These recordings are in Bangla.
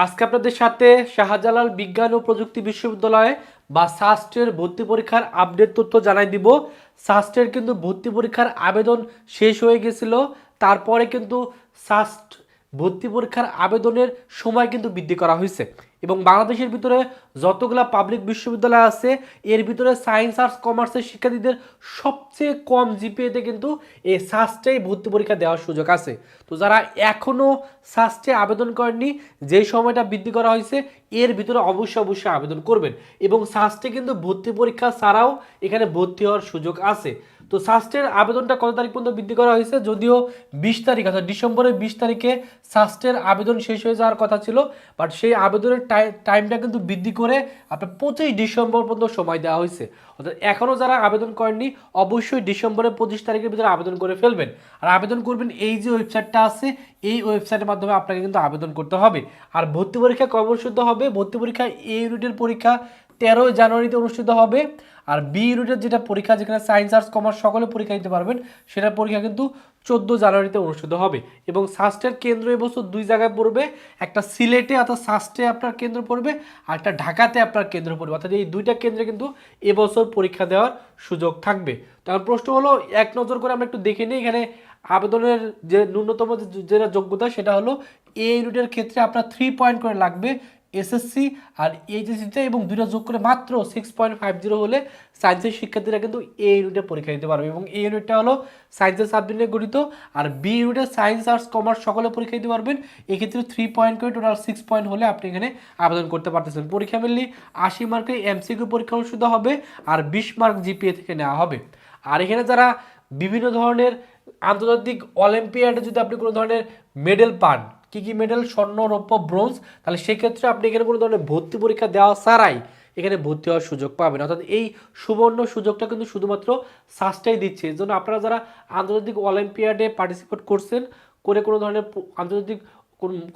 আজকে আপনাদের সাথে শাহজালাল বিজ্ঞান ও প্রযুক্তি বিশ্ববিদ্যালয়ে বা সাস্টের ভর্তি পরীক্ষার আপডেট তথ্য জানাই দিব। সাস্টের কিন্তু ভর্তি পরীক্ষার আবেদন শেষ হয়ে গেছিল, তারপরে কিন্তু সাস্ট ভর্তি পরীক্ষার আবেদনের সময় কিন্তু বৃদ্ধি করা হয়েছে এবং বাংলাদেশের ভিতরে যতগুলা পাবলিক বিশ্ববিদ্যালয় আছে এর ভিতরে সায়েন্স আর্টস কমার্সের শিক্ষার্থীদের সবচেয়ে কম জিপিএতে কিন্তু এই সাস্টেই ভর্তি পরীক্ষা দেওয়ার সুযোগ আছে। তো যারা এখনও সাস্টে আবেদন করেননি, যেই সময়টা বৃদ্ধি করা হয়েছে এর ভিতরে অবশ্যই আবেদন করবেন এবং সাস্টে কিন্তু ভর্তি পরীক্ষা ছাড়াও এখানে ভর্তি হওয়ার সুযোগ আছে। তো সাস্টের আবেদনটা কত তারিখ পর্যন্ত বৃদ্ধি করা হয়েছে, যদিও 20 তারিখ অর্থাৎ ডিসেম্বরের 20 তারিখে সাস্টের আবেদন শেষ হয়ে যাওয়ার কথা ছিল, বাট সেই আবেদনের টাইমটা কিন্তু বৃদ্ধি করে আপনার 25 ডিসেম্বর পর্যন্ত সময় দেওয়া হয়েছে। অর্থাৎ এখনও যারা আবেদন করেননি অবশ্যই ডিসেম্বরের 25 তারিখের ভিতরে আবেদন করে ফেলবেন। আর আবেদন করবেন এই যে ওয়েবসাইটটা আছে এই ওয়েবসাইটের মাধ্যমে আপনাকে কিন্তু আবেদন করতে হবে। আর ভর্তি পরীক্ষা কবে অনুষ্ঠিত হবে, ভর্তি পরীক্ষা এ ইউনিটের পরীক্ষা 13 জানুয়ারিতে অনুষ্ঠিত হবে। আর বি ইউনিটের যেটা পরীক্ষা, যেখানে সায়েন্স আর্টস কমার্স সকলে পরীক্ষা দিতে পারবেন, সেটার পরীক্ষা কিন্তু 14 জানুয়ারিতে অনুষ্ঠিত হবে। এবং সাস্টের কেন্দ্র এবছর দুই জায়গায় পড়বে, একটা সিলেটে অর্থাৎ সাস্টে আপনার কেন্দ্র পড়বে, আর একটা ঢাকাতে আপনার কেন্দ্র পড়বে। অর্থাৎ এই দুইটা কেন্দ্রে কিন্তু এবছর পরীক্ষা দেওয়ার সুযোগ থাকবে। তখন প্রশ্ন হলো, এক নজর করে আমরা একটু দেখে নিই এখানে আবেদনের যে ন্যূনতম যেটা যোগ্যতা সেটা হলো এ ইউনিটের ক্ষেত্রে আপনার 3 পয়েন্ট করে লাগবে এসএসসি আর এইচএসসিতে, এবং দুটো যোগ করে মাত্র 6.50 হলে সায়েন্সের শিক্ষার্থীরা কিন্তু এ ইউনিটে পরীক্ষা দিতে পারবে। এবং এই ইউনিটটা হলো সায়েন্সের সাবজেক্ট নিয়ে গঠিত। আর বি ইউনিটে সায়েন্স আর্টস কমার্স সকলে পরীক্ষা দিতে পারবেন। এক্ষেত্রে 3 পয়েন্ট করে টোটাল 6 পয়েন্ট হলে আপনি এখানে আবেদন করতে পারতেছেন। পরীক্ষা মেনলি 80 মার্কের এমসিকিউ পরীক্ষা অনুষ্ঠিত হবে আর 20 মার্ক জিপিএ থেকে নেওয়া হবে। আর এখানে যারা বিভিন্ন ধরনের আন্তর্জাতিক অলিম্পিয়াডে যদি আপনি কোনো ধরনের মেডেল পান, কী কী মেডেল, স্বর্ণ, রৌপ্য, ব্রোঞ্জ, তাহলে সেক্ষেত্রে আপনি এখানে কোনো ধরনের ভর্তি পরীক্ষা দেওয়া ছাড়াই এখানে ভর্তি হওয়ার সুযোগ পাবেন। অর্থাৎ এই সুবর্ণ সুযোগটা কিন্তু শুধুমাত্র সাস্টেই দিচ্ছে। এর জন্য আপনারা যারা আন্তর্জাতিক অলিম্পিয়াডে পার্টিসিপেট করছেন, করে কোনো ধরনের আন্তর্জাতিক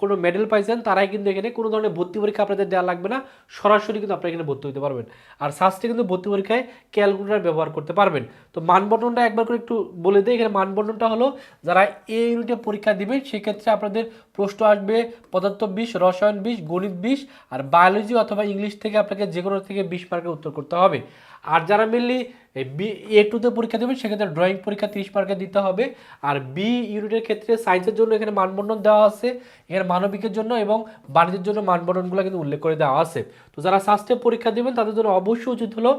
কোনো মেডেল পাইছেন, তারাই কিন্তু এখানে কোনো ধরনের ভর্তি পরীক্ষা আপনাদের দেওয়া লাগবে না, সরাসরি কিন্তু আপনারা এখানে ভর্তি হতে পারবেন। আর সাস্টে কিন্তু ভর্তি পরীক্ষায় ক্যালকুলেটর ব্যবহার করতে পারবেন। তো মানবন্ধনটা একবার করে একটু বলে দিই। এখানে মানবন্ধনটা হলো, যারা এ ইউনিটে পরীক্ষা দিবেন সেক্ষেত্রে আপনাদের প্রশ্ন আসবে পদার্থ 20, রসায়ন 20, গণিত 20 আর বায়োলজি অথবা ইংলিশ থেকে আপনাকে যে কোনো থেকে 20 মার্কের উত্তর করতে হবে। আর যারা মেনলি A2 তে পরীক্ষা দেবেন সেক্ষেত্রে ড্রয়িং পরীক্ষা 30 মার্কের দিতে হবে। আর বি ইউনিটের ক্ষেত্রে সায়েন্সের জন্য এখানে মানবন্ধন দেওয়া আছে, এখানে মানবিকের জন্য এবং বাণিজ্যের জন্য মানবন্ধনগুলো কিন্তু উল্লেখ করে দেওয়া আছে। তো যারা সাস্টে পরীক্ষা দেবেন তাদের জন্য অবশ্যই উচিত হলো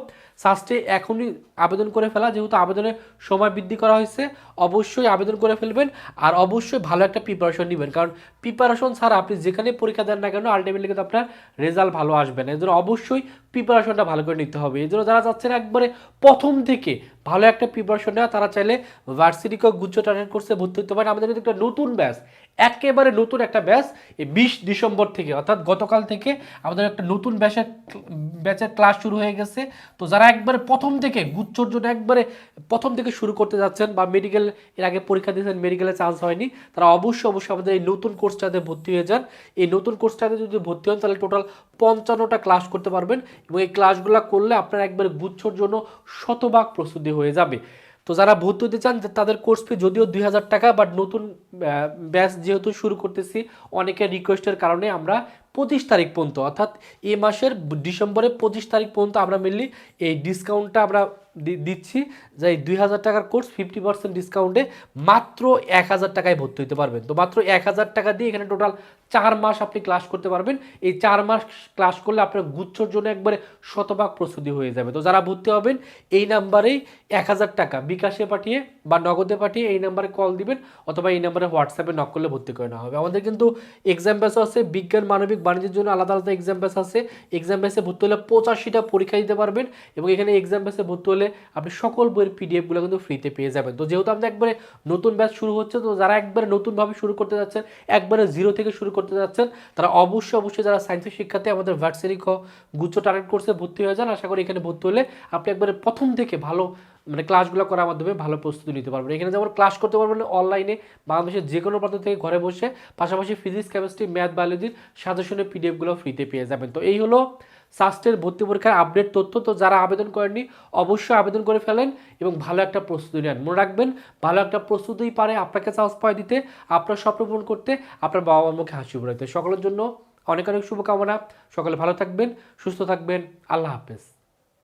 সাস্টে এখনই আবেদন করে ফেলা, যেহেতু আবেদনের সময় বৃদ্ধি করা হয়েছে। অবশ্যই আবেদন করে ফেলবেন আর অবশ্যই ভালো একটা প্রিপারেশন নেবেন, কারণ প্রিপারেশন ছাড়া আপনি যেখানে পরীক্ষা দেন না কেন আলটিমেটলি কিন্তু আপনার রেজাল্ট ভালো আসবে না। এর জন্য অবশ্যই প্রিপারেশনটা ভালো করে নিতে হবে। এই জন্য যারা যাচ্ছেন একবারে প্রথম থেকে ভালো একটা প্রিপারেশন নেওয়া, তারা চাইলে ভার্সিটি গুচ্ছ ট্যালেন্ট কোর্সে ভর্তি হতে পারেন। আমাদের কিন্তু একটা নতুন ব্যাচ, একেবারে নতুন একটা ব্যাচ, এই 20 ডিসেম্বর থেকে অর্থাৎ গতকাল থেকে আমাদের একটা নতুন ব্যাচের ক্লাস শুরু হয়ে গেছে। তো যারা একবারে প্রথম থেকে গুচ্ছর জন্য একবারে প্রথম থেকে শুরু করতে যাচ্ছেন বা মেডিকেল এর আগে পরীক্ষা দিয়েছেন, মেডিকেলে চান্স হয়নি, তারা অবশ্যই আমাদের এই নতুন কোর্সটাতে ভর্তি হয়ে যান। এই নতুন কোর্সটাতে যদি ভর্তি হন তাহলে টোটাল 55টা ক্লাস করতে পারবেন এবং এই ক্লাসগুলো করলে আপনার একবারে গুচ্ছর জন্য শতভাগ প্রস্তুতি হয়ে যাবে। তো যারা ভর্তি হতে চান তাদের কোর্স ফি যদিও 2000 টাকা, বাট নতুন ব্যাচ যেহেতু শুরু করতেছি অনেকের রিকোয়েস্টের কারণে আমরা 25 তারিখ পর্যন্ত অর্থাৎ এই মাসের ডিসেম্বরের 25 তারিখ পর্যন্ত আমরা মেনলি এই ডিসকাউন্টটা আমরা দিচ্ছি, যে 2000 টাকার কোর্স 50% ডিসকাউন্টে মাত্র 1000 টাকায় ভর্তি হতে পারবেন। তো মাত্র 1000 টাকা দিয়ে এখানে টোটাল 4 মাস আপনি ক্লাস করতে পারবেন। এই 4 মাস ক্লাস করলে আপনার গুচ্ছর জন্য একবারে শতভাগ প্রস্তুতি হয়ে যাবে। তো যারা ভর্তি হবেন এই নাম্বারেই 1000 টাকা বিকাশে পাঠিয়ে বা নগদে পাঠিয়ে এই নাম্বারে কল দিবেন অথবা এই নাম্বারে হোয়াটসঅ্যাপে নক করলে ভর্তি করে নেওয়া হবে। আমাদের কিন্তু এক্সাম ব্যাচ আছে, বিজ্ঞান মানবিক বাণিজ্যের জন্য আলাদা আলাদা এক্সাম ব্যাচ আছে। এক্সাম ব্যাচে ভর্তি হলে 85টা পরীক্ষা দিতে পারবেন এবং এখানে এক্সাম ব্যাচে ভর্তি হলে আপনি সকল বইয়ের পিডিএফগুলো কিন্তু ফ্রিতে পেয়ে যাবেন। তো যেহেতু আমাদের একবারে নতুন ব্যাচ শুরু হচ্ছে, তো যারা একবারে নতুনভাবে শুরু করতে যাচ্ছেন, একবারে জিরো থেকে শুরু করতে যাচ্ছেন, তারা অবশ্যই যারা সায়েন্সের শিক্ষার্থী আমাদের ভার্সিটি গুচ্ছ ট্যালেন্ট কোর্সে ভর্তি হয়ে যান। আশা করি এখানে ভর্তি হলে আপনি একবারে প্রথম থেকে ভালো ক্লাসগুলো করার মাধ্যমে ভালো প্রস্তুতি নিতে পারবেন। এখানে যেমন ক্লাস করতে পারবেন অনলাইনে বাংলাদেশের যে কোনো প্রান্ত থেকে ঘরে বসে, পাশাপাশি ফিজিক্স, কেমিস্ট্রি, ম্যাথ, বায়োলজির সাজেশনের পিডিএফগুলো ফ্রিতে পেয়ে যাবেন। তো এই হলো সাস্টের ভর্তি পরীক্ষার আপডেট তথ্য। তো যারা আবেদন করেননি অবশ্যই আবেদন করে ফেলেন এবং ভালো একটা প্রস্তুতি নেন। মনে রাখবেন, ভালো একটা প্রস্তুতিই পারে আপনাকে চান্স পায় দিতে, আপনার স্বপ্ন পূরণ করতে, আপনার বাবা মার মুখে হাসি ফোটাতে। সকলের জন্য অনেক অনেক শুভকামনা। সকলে ভালো থাকবেন, সুস্থ থাকবেন। আল্লাহ হাফেজ।